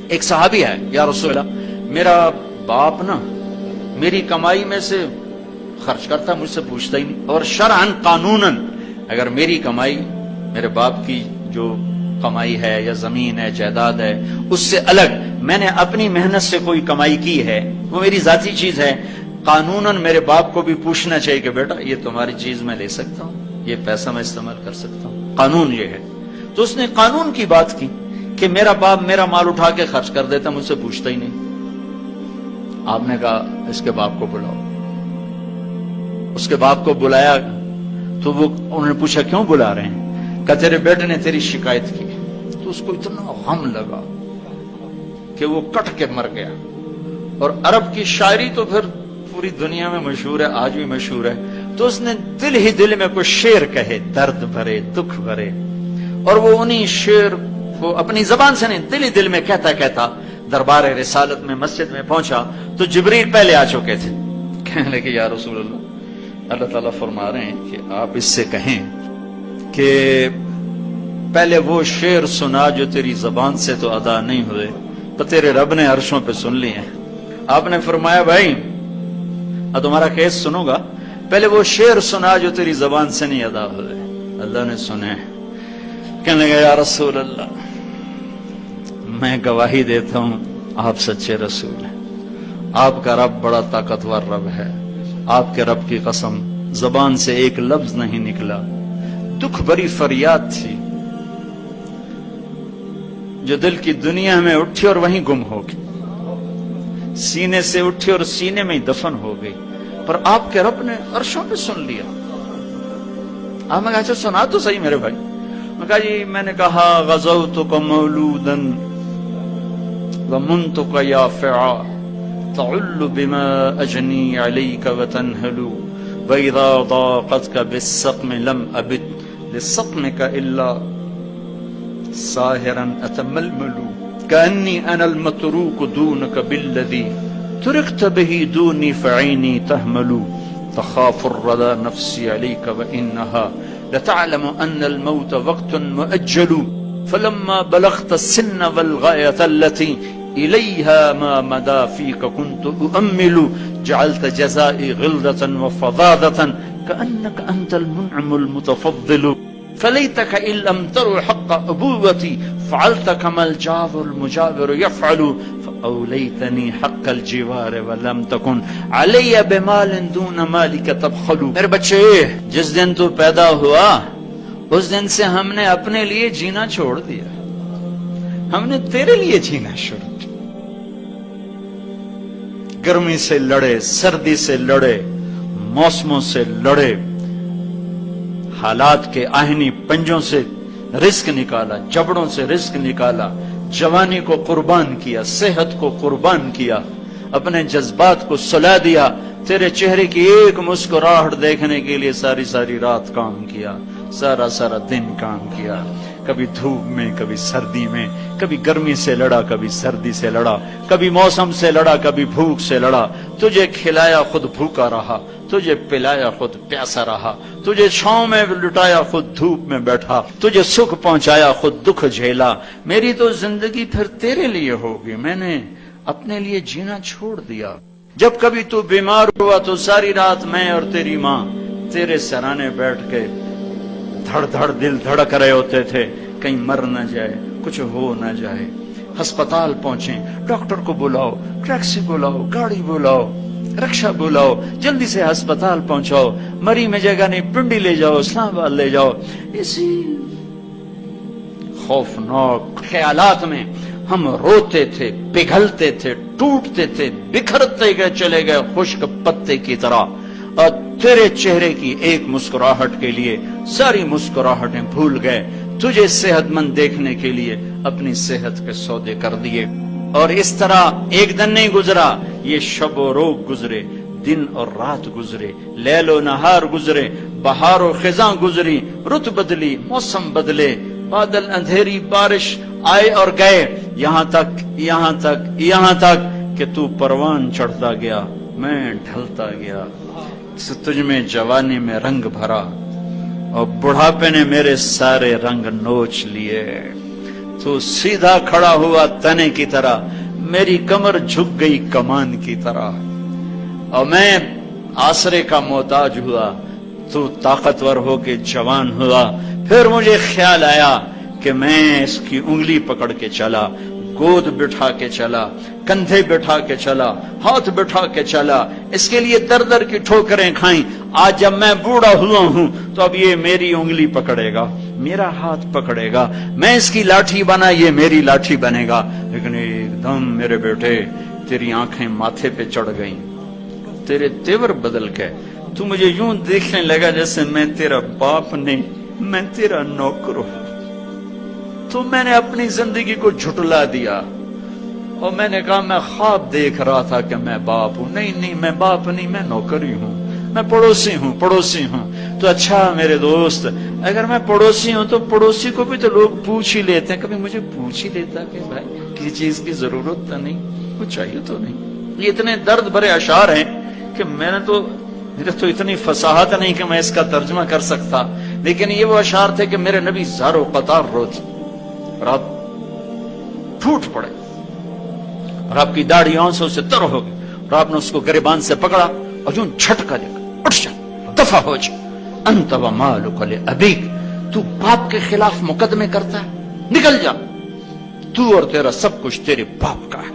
ایک صحابی ہے، یا رسول اللہ میرا باپ نا میری کمائی میں سے خرچ کرتا، مجھ سے پوچھتا ہی نہیں، اور شرعن قانوناً اگر میری کمائی میرے باپ کی جو کمائی ہے یا زمین ہے جائیداد ہے اس سے الگ میں نے اپنی محنت سے کوئی کمائی کی ہے، وہ میری ذاتی چیز ہے، قانوناً میرے باپ کو بھی پوچھنا چاہیے کہ بیٹا یہ تمہاری چیز میں لے سکتا ہوں، یہ پیسہ میں استعمال کر سکتا ہوں، قانون یہ ہے۔ تو اس نے قانون کی بات کی کہ میرا باپ میرا مال اٹھا کے خرچ کر دیتا، مجھ سے پوچھتا ہی نہیں۔ آپ نے کہا اس کے باپ کو بلاؤ۔ اس کے باپ کو بلایا تو وہ انہوں نے پوچھا کیوں بلا رہے ہیں؟ کہا تیرے بیٹے نے تیری شکایت کی۔ تو اس کو اتنا غم لگا کہ وہ کٹ کے مر گیا۔ اور عرب کی شاعری تو پھر پوری دنیا میں مشہور ہے، آج بھی مشہور ہے۔ تو اس نے دل ہی دل میں کوئی شعر کہے، درد بھرے دکھ بھرے، اور وہ انہی شعر کو اپنی زبان سے نہیں دل ہی دل میں کہتا کہتا دربار رسالت میں مسجد میں پہنچا تو جبریل پہلے آ چکے تھے۔ کہنے لگے یا رسول اللہ تعالیٰ فرما رہے ہیں کہ آپ اس سے کہیں کہ پہلے وہ شعر سنا جو تیری زبان سے تو ادا نہیں ہوئے، تو تیرے رب نے عرشوں پہ سن لیے ہیں۔ آپ نے فرمایا بھائی اب تمہارا کیس سنوں گا، پہلے وہ شعر سنا جو تیری زبان سے نہیں ادا ہوئے۔ اللہ نے سنے۔ کہنے لگا یا رسول اللہ میں گواہی دیتا ہوں آپ سچے رسول ہیں، آپ کا رب بڑا طاقتور رب ہے، آپ کے رب کی قسم زبان سے ایک لفظ نہیں نکلا، دکھ بھری فریاد تھی جو دل کی دنیا میں اٹھی اور وہیں گم ہو گئی، سینے سے اٹھی اور سینے میں ہی دفن ہو گئی، پر آپ کے رب نے عرشوں پہ سن لیا۔ آپ نے کہا اچھا سنا تو صحیح میرے بھائی۔ میں کہا جی میں نے کہا غزوتک مولودا ضمنتک یافعا تعل بما اجنی علیک وتنہل واذا ضاقتک بالسقم لم ابت لسقمک الا ساہرا اتململ کانی انا المتروک دونک بالذی ترکت به دونی فعینی تحمل تخاف الردى نفسي عليك وإنها لتعلم أن الموت وقت مؤجل فلما بلغت السن والغاية التي إليها ما مدى فيك كنت أؤمل جعلت جزائي غلظة وفظاظة كأنك أنت المنعم المتفضل فليتك إن لم تر حق أبوتي فعلت كما الجار المجاور يفعل فأوليتني حق الجوار ولم تكن علي بمال دون مالك تبخل۔ میرے بچے جس دن تو پیدا ہوا اس دن سے ہم نے اپنے لیے جینا چھوڑ دیا، ہم نے تیرے لیے جینا شروع کیا۔ گرمی سے لڑے، سردی سے لڑے، موسموں سے لڑے، حالات کے آہنی پنجوں سے رزق نکالا، جبڑوں سے رزق نکالا، جوانی کو قربان کیا، صحت کو قربان کیا، اپنے جذبات کو سلا دیا، تیرے چہرے کی ایک مسکراہٹ دیکھنے کے لیے ساری ساری رات کام کیا، سارا سارا دن کام کیا، کبھی دھوپ میں کبھی سردی میں، کبھی گرمی سے لڑا کبھی سردی سے لڑا، کبھی موسم سے لڑا کبھی بھوک سے لڑا، تجھے کھلایا خود بھوکا رہا، تجھے پلایا خود پیاسا رہا، تجھے چھاؤں میں لٹایا خود دھوپ میں بیٹھا، تجھے سکھ پہنچایا خود دکھ جھیلا۔ میری تو زندگی پھر تیرے لیے ہوگی، میں نے اپنے لیے جینا چھوڑ دیا۔ جب کبھی تو بیمار ہوا تو ساری رات میں اور تیری ماں تیرے سرانے بیٹھ کے دھڑ دھڑ دل دھڑک رہے ہوتے تھے، کہیں مر نہ جائے، کچھ ہو نہ جائے۔ ہسپتال پہنچے، ڈاکٹر کو بلاؤ، ٹیکسی بلاؤ، گاڑی بلاؤ، رکشہ بلاؤ، جلدی سے ہسپتال پہنچاؤ، مری میں جگہ نہیں، پنڈی لے جاؤ، اسلام آباد لے جاؤ۔ اسی خوفناک خیالات میں ہم روتے تھے، پگھلتے تھے، ٹوٹتے تھے، بکھرتے گئے چلے گئے خشک پتے کی طرح، اور تیرے چہرے کی ایک مسکراہٹ کے لیے ساری مسکراہٹیں بھول گئے، تجھے صحت مند دیکھنے کے لیے اپنی صحت کے سودے کر دیے۔ اور اس طرح ایک دن نہیں گزرا، یہ شب و روز گزرے، دن اور رات گزرے، لیل و نہار گزرے، بہار و خزاں گزری، رت بدلی، موسم بدلے، بادل اندھیری، بارش آئے اور گئے، یہاں تک کہ تو پروان چڑھتا گیا، میں ڈھلتا گیا، تجھ میں جوانی میں رنگ بھرا اور بڑھاپے نے میرے سارے رنگ نوچ لیے۔ تو سیدھا کھڑا ہوا تنے کی طرح، میری کمر جھک گئی کمان کی طرح، اور میں آسرے کا محتاج ہوا، تو طاقتور ہو کے جوان ہوا۔ پھر مجھے خیال آیا کہ میں اس کی انگلی پکڑ کے چلا، گود بٹھا کے چلا، کندھے بٹھا کے چلا، ہاتھ بٹھا کے چلا، اس کے لیے در در کی ٹھوکریں کھائیں۔ آج جب میں بوڑھا ہوا ہوں تو اب یہ میری انگلی پکڑے گا، میرا ہاتھ پکڑے گا، میں اس کی لاٹھی بنا، یہ میری لاٹھی بنے گا۔ لیکن ایک دم میرے بیٹے تیری آنکھیں ماتھے پہ چڑھ گئیں، تیرے تیور بدل گئے، تو مجھے یوں دیکھنے لگا جیسے میں تیرا باپ نہیں، میں تیرا نوکر ہوں۔ تو میں نے اپنی زندگی کو جھٹلا دیا اور میں نے کہا میں خواب دیکھ رہا تھا کہ میں باپ ہوں۔ نہیں، میں باپ نہیں، میں نوکر ہی ہوں، میں پڑوسی ہوں۔ تو اچھا میرے دوست، اگر میں پڑوسی ہوں تو پڑوسی کو بھی تو لوگ پوچھ ہی لیتے ہیں، کبھی مجھے پوچھ ہی لیتا کہ بھائی کسی چیز کی ضرورت تو نہیں، کچھ چاہیے تو نہیں۔ یہ اتنے درد بھرے اشعار ہیں کہ میرے تو اتنی فصاحت نہیں کہ میں اس کا ترجمہ کر سکتا، لیکن یہ وہ اشعار تھے کہ میرے نبی زار و قطار روتے اور آپ پھوٹ پڑے اور آپ کی داڑھی آنسوں سے تر ہو گئی، اور آپ نے اس کو گریبان سے پکڑا اور یوں جھٹکا دے کر اٹھ جا، دفع ہو جا، انت ومالک لابیک، تو باپ کے خلاف مقدمے کرتا ہے، نکل جا، تو اور تیرا سب کچھ تیرے باپ کا ہے۔